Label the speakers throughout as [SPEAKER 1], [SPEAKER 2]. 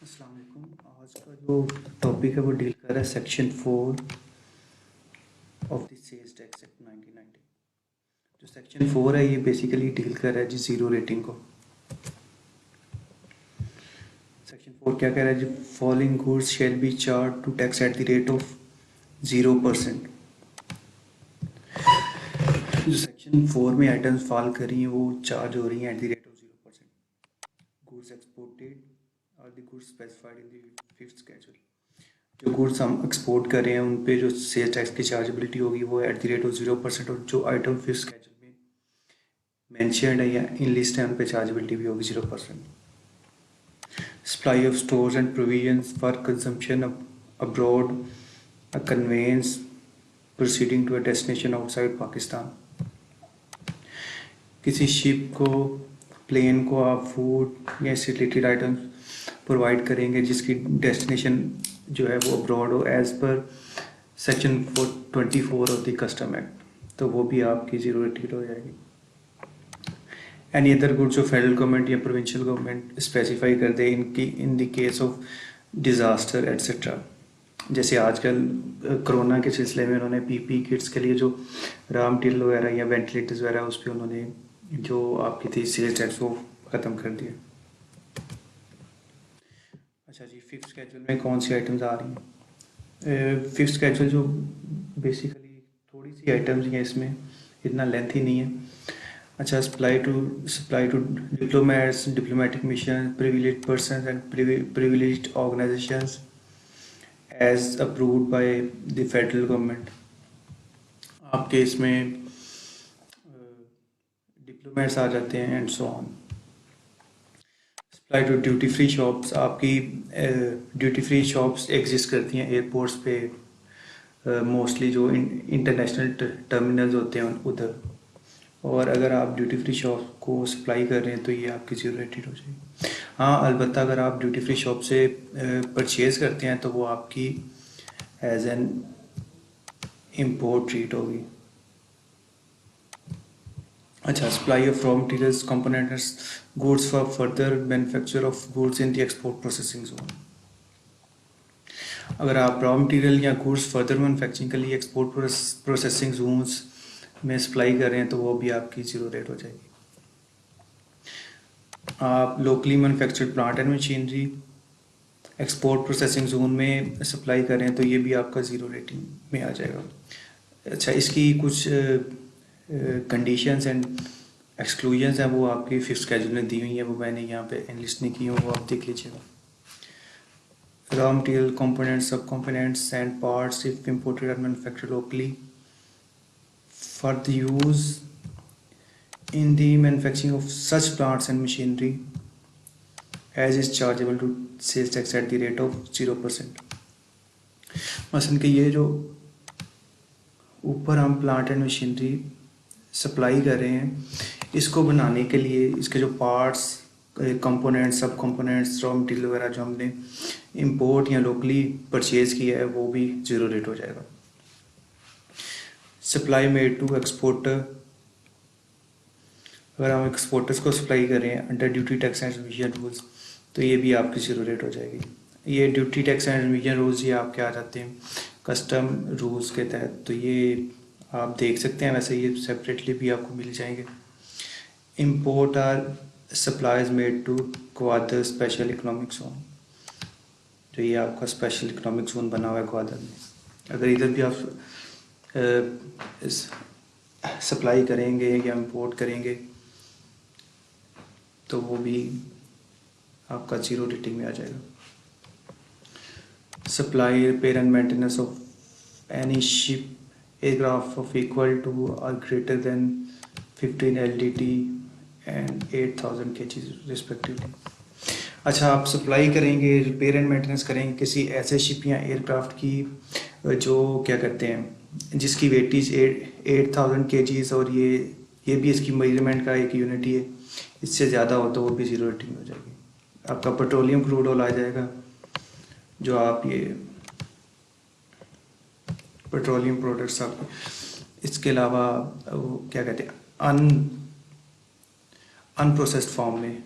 [SPEAKER 1] अस्सलाम वालेकुम। आज का जो टॉपिक है वो डील कर रहा है section 4 of the sales tax act 1990। जो सेक्शन 4 है ये बेसिकली डील कर रहा है जी ज़ीरो रेटिंग को। सेक्शन 4 क्या कह रहा है जी, following goods shall be charge to tax at the rate of 0%। जो सेक्शन 4 में आइटम्स फॉल कर रही हैं वो चार्ज हो रही हैं at the rate of 0%। Goods exported और the goods specified in the fifth schedule. जो गुड्स हम एक्सपोर्ट कर रहे हैं उन पे जो सेल्स टैक्स की चार्जेबिलिटी होगी वो एट द रेट ऑफ 0%, और जो आइटम फिफ्थ स्केड्यूल में मेंशन्ड है या इन लिस्ट है उन पे चार्जेबिलिटी भी होगी 0%। Supply of stores and provisions for consumption abroad, a conveyance proceeding to a destination outside Pakistan. किसी शिप को, प्लेन को आप फूड या इससे रिलेटेड आइटम्स प्रोवाइड करेंगे जिसकी डेस्टिनेशन जो है वो अब्रॉड हो as per section 24 of the custom act, तो वो भी आपकी ज़ीरो रेटेड हो जाएगी। एनी अदर गुड्स जो फेडरल गवर्नमेंट या प्रोविंशियल गवर्नमेंट स्पेसिफाई कर दे इनकी in the case of disaster etcetera. जैसे आजकल कोरोना के सिलसिले में उन्होंने पीपी किट्स के लिए जो रॉ मटेरियल वगैरह या वेंटिलेटर्स वगैरह उस पर उन्होंने जो आपकी थी सेल्स टैक्स वो ख़त्म कर दिया। अच्छा जी, फिफ्थ स्केड्यूल में कौन सी आइटम्स आ रही हैं? फिफ्थ स्केड्यूल जो बेसिकली थोड़ी सी आइटम्स हैं इसमें, इतना लेंथी नहीं है। अच्छा, supply to diplomats, diplomatic mission, privileged persons and privileged organisations as approved by the federal government. आपके इसमें डिप्लोमेट्स आ जाते हैं and so on. Supply to duty free shops, आपकी ड्यूटी फ्री शॉप्स एग्जिस्ट करती हैं एयरपोर्ट्स पे, मोस्टली जो इंटरनेशनल टर्मिनल्स होते हैं उधर। और अगर आप ड्यूटी फ्री शॉप को सप्लाई कर रहे हैं तो ये आपकी ज़ीरो रेटेड हो जाएगी। हाँ, अलबत्ता अगर आप ड्यूटी फ्री शॉप से परचेज़ करते हैं तो वो आपकी एज एन इम्पोर्ट ट्रीट होगी। अच्छा, supply of raw materials, components, goods for further manufacture of goods in the export processing zone. अगर आप रॉ मटेरियल या गुड्स फर्दर मैन्युफैक्चरिंग के लिए एक्सपोर्ट प्रोसेसिंग जोन्स में सप्लाई कर रहे हैं तो वो भी आपकी ज़ीरो रेट हो जाएगी। आप locally manufactured plant and machinery export processing zone में सप्लाई कर रहे हैं तो ये भी आपका ज़ीरो रेटिंग में आ जाएगा। अच्छा, इसकी कुछ कंडीशंस एंड एक्सक्लूजन्स हैं वो आपकी फिफ्थ स्केड्यूल में दी हुई है, वो मैंने यहाँ पे एनलिस्ट नहीं की हूँ, वो आप देख लीजिएगा। Raw material, components, subcomponents and parts if imported or manufactured locally for the use in the manufacturing of such plants and machinery as is chargeable to sales tax at the rate of 0%। मसलन कि ये जो ऊपर हम plant and machinery supply कर रहे हैं इसको बनाने के लिए इसके जो पार्ट्स, कंपोनेंट्स, सब कंपोनेंट्स, रॉ मटेरियल वगैरह जो हमने इंपोर्ट या लोकली परचेज़ किया है वो भी ज़ीरो रेट हो जाएगा। सप्लाई मेड टू एक्सपोर्टर, अगर हम एक्सपोर्टर्स को सप्लाई कर रहे हैं under duty tax and revision rules तो ये भी आपकी ज़ीरो रेट हो जाएगी। ये duty tax and revision rules ये आपके आ जाते हैं कस्टम रूल्स के तहत, तो ये आप देख सकते हैं, वैसे ये सेपरेटली भी आपको मिल जाएंगे। Import or supplies made to Gwadar special economic zone, जो ये आपका स्पेशल इकोनॉमिक जोन बना हुआ है ग्वादर में। अगर इधर भी आप सप्लाई करेंगे या इम्पोर्ट करेंगे तो वो भी आपका ज़ीरो रेटिंग में आ जाएगा। Supply, repair and maintenance of any ship aircraft of equal to और greater than 15 LDT and 8000 kg respectively. अच्छा, आप सप्लाई करेंगे, रिपेयर एंड मेंटेनेंस करेंगे किसी ऐसे शिप या एयरक्राफ्ट की जो क्या कहते हैं जिसकी वेटेज 8000 kg और ये भी इसकी मेजरमेंट का एक यूनिट ही है, इससे ज़्यादा हो तो वो भी ज़ीरो रेटिंग हो जाएगी। आपका पेट्रोलियम क्रूड ऑयल आ जाएगा, जो आप ये पेट्रोलियम प्रोडक्ट्स आप, इसके अलावा वो क्या कहते हैं अनप्रोसेस्ड फॉर्म में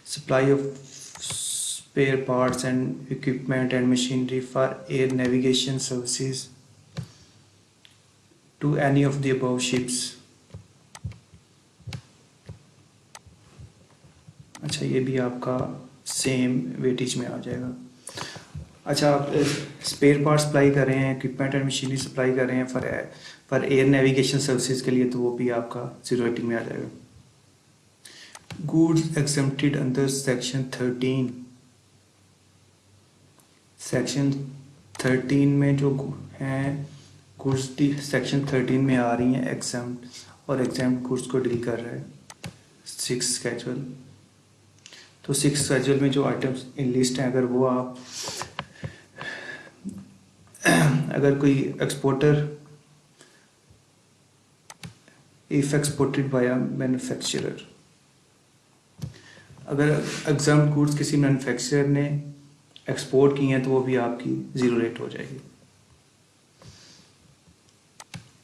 [SPEAKER 1] supply of spare parts and equipment and machinery for air navigation services to any of the above ships. अच्छा, ये भी आपका सेम वेटेज में आ जाएगा। अच्छा, आप स्पेयर पार्ट सप्लाई कर रहे हैं, इक्विपमेंट एंड मशीनरी सप्लाई कर रहे हैं फॉर एयर नेविगेशन सर्विसेज के लिए, तो वो भी आपका 0 रेटिंग में आ जाएगा। Goods exempted under section 13। Section 13 में जो हैं गुड्स सेक्शन 13 में आ रही हैं एग्जेम्प्ट, और एग्जेम्प्ट गुड्स को डील कर रहा है 6 स्केड्यूल। तो 6 स्केड्यूल में जो आइटम्स इन लिस्ट हैं, अगर कोई exporter if exported by manufacturer, अगर एग्जाम्प्ट गुड्स किसी मैन्युफैक्चरर ने एक्सपोर्ट की हैं तो वो भी आपकी 0 रेट हो जाएगी।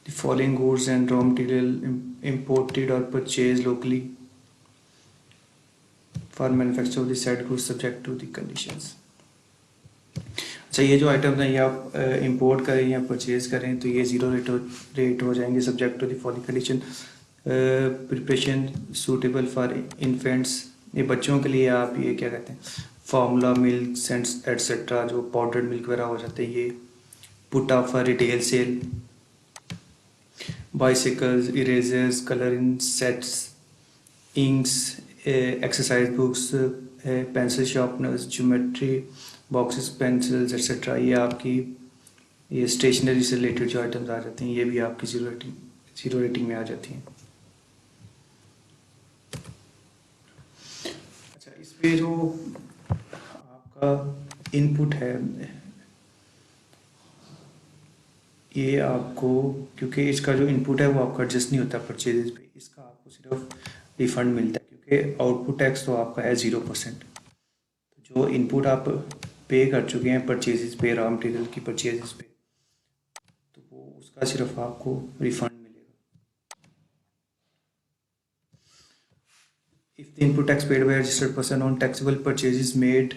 [SPEAKER 1] The following goods and raw material imported और purchase locally for manufacture of the said goods subject to the conditions. अच्छा, ये जो आइटम्स हैं ये आप इंपोर्ट करें या परचेज करें तो ये 0 रेट हो जाएंगे subject to the following condition. Preparation suitable for infants, ये बच्चों के लिए आप ये क्या कहते हैं, फार्मूला मिल्क सेंट्स एट्सेट्रा, जो पाउडर्ड मिल्क वगैरह हो जाते हैं, ये put up for retail sale. Bicycles, erasers, colouring sets, inks, exercise books, pencil sharpeners, geometry boxes, pencils etcetera, ये आपकी ये स्टेशनरी से रिलेटेड जो आइटम्स आ जाती हैं ये भी आपकी 0 रेटिंग में आ जाती हैं। अच्छा, इसमें जो आपका इनपुट है ये आपको, क्योंकि इसका जो इनपुट है वो आपका एडजस्ट नहीं होता परचेजेस पे, इसका आपको सिर्फ रिफंड मिलता है, क्योंकि आउटपुट टैक्स तो आपका है 0%। तो जो इनपुट आप पे कर चुके हैं परचेजेस पे, रॉ मटेरियल की परचेजेस पे, तो वो उसका सिर्फ आपको रिफंड मिलेगा। If the input tax paid by registered person on taxable purchases made,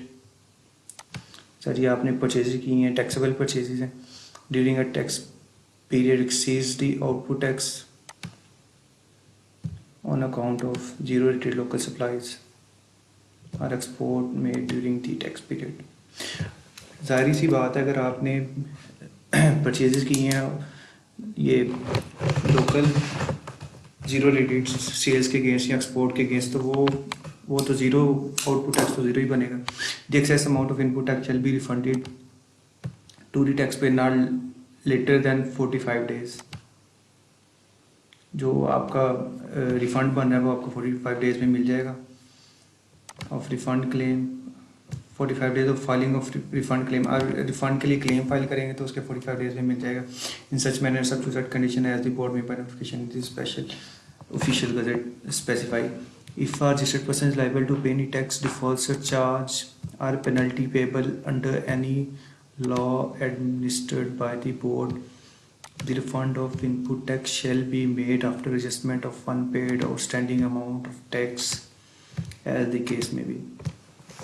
[SPEAKER 1] sir ये आपने परचेजेस की हैं, टैक्सेबल परचेजेस हैं, during a tax period exceeds the output tax on account of 0 rated local supplies और export made during the tax period. जाहिर सी बात है, अगर आपने परचेजेस की हैं ये लोकल 0 रेटेड सेल्स के अगेंस्ट या एक्सपोर्ट के अगेंस्ट, तो वो तो 0 आउटपुट टैक्स तो 0 ही बनेगा। The excess amount of input tax shall be refunded to the tax payer not later than 45 days. जो आपका रिफंड बन रहा है वो आपको 45 डेज में मिल जाएगा। Of refund claim 45 days of filing of refund claim, और रिफंड के लिए क्लेम फाइल करेंगे तो उसके 45 डेज में मिल जाएगा। In such manner sub to set condition as the board may by notification in the special official gazette specify. If a registered person is liable to pay any tax, default, surcharge or penalty payable under any law administered by the board, the refund of input tax shall be made after adjustment of unpaid outstanding amount of tax as the case may be।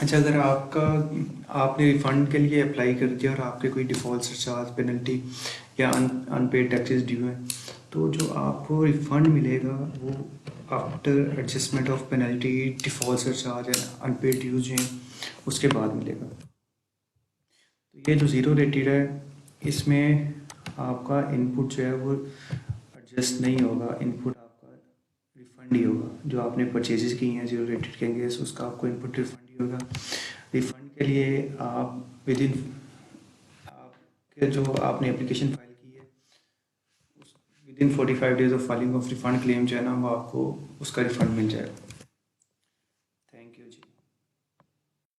[SPEAKER 1] अच्छा, अगर आपने refund के लिए apply कर दिया और आपके कोई डिफ़ॉल्ट सरचार्ज, पेनल्टी या अनपेड टैक्सेस ड्यू हैं, तो जो आपको रिफ़ंड मिलेगा वो after adjustment of penalty, default surcharge या अनपेड ड्यूज हैं उसके बाद मिलेगा। तो ये जो 0 रेटेड है इसमें आपका इनपुट जो है वो एडजस्ट नहीं होगा, इनपुट आपका रिफ़ंड ही होगा। जो आपने परचेजेस की हैं 0 रेटेड के अगेंस्ट, उसका आपको इनपुट रिफ़ंड ही होगा। रिफ़ंड के लिए आप विदिन आपके जो आपने एप्लीकेशन फाइल की है within 45 days of filing of refund claim जो है ना, वो आपको उसका रिफ़ंड मिल जाएगा।